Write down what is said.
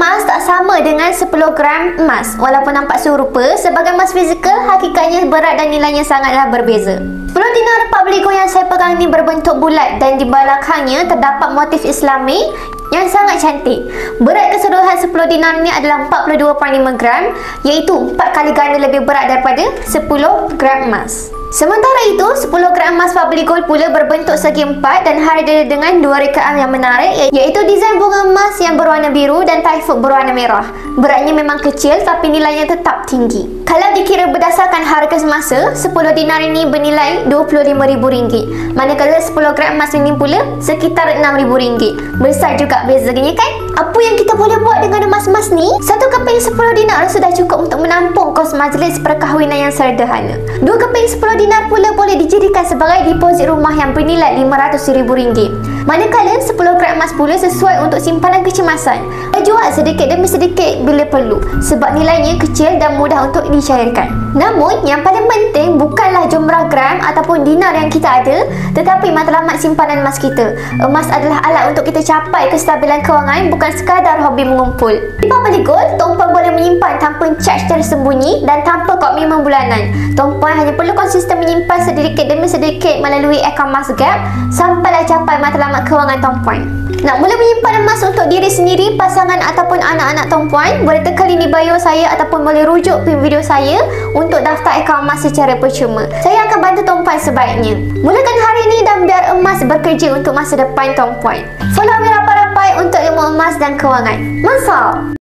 emas tak sama dengan 10 gram emas. Walaupun nampak serupa, sebagai emas fizikal, hakikatnya berat dan nilainya sangatlah berbeza. 10 dinar Republic Gold yang saya pegang ni berbentuk bulat dan di belakangnya terdapat motif Islami yang sangat cantik. Berat keseluruhan 10 dinar ni adalah 42.5 gram, iaitu 4 kali ganda lebih berat daripada 10 gram emas. Sementara itu, 10 gram emas Republic Gold pula berbentuk segi empat dan ada dengan dua rekaan yang menarik, iaitu desain bunga emas yang berwarna biru dan taifuk berwarna merah. Beratnya memang kecil tapi nilainya tetap tinggi. Kalau dikira berdasarkan harga semasa, 10 dinar ini bernilai RM25,000. Manakala 10 gram emas ini pula sekitar RM6,000. Besar juga bezanya kan? Apa yang kita boleh buat dengan emas-emas ni? Satu keping 10 dinar sudah cukup untuk menampung kos majlis perkahwinan yang sederhana. Dua keping 10 dinar pula boleh dijadikan sebagai deposit rumah yang bernilai RM500,000. Manakala 10 gram emas pula sesuai untuk simpanan kecemasan. Jual sedikit demi sedikit bila perlu, sebab nilainya kecil dan mudah untuk dicairkan. Namun, yang paling penting bukanlah jumlah gram ataupun dinar yang kita ada, tetapi matlamat simpanan emas kita. Emas adalah alat untuk kita capai kestabilan kewangan, bukan sekadar hobi mengumpul. Di Republic Gold, tuan-puan boleh menyimpan tanpa charge tersembunyi dan tanpa komitmen bulanan. Tuan-puan hanya perlu konsisten menyimpan sedikit demi sedikit melalui akaun Emas Gap sampailah capai matlamat kewangan tuan-puan. Nak mula menyimpan emas untuk diri sendiri, pasangan ataupun anak-anak tuan-puan, boleh tekan link di bio saya ataupun boleh rujuk video saya untuk daftar akaun emas secara percuma. Saya akan bantu tuan-puan sebaiknya. Mulakan hari ini dan biar emas bekerja untuk masa depan tuan-puan. Follow kami rapat-rapat untuk ilmu emas dan kewangan. Masa!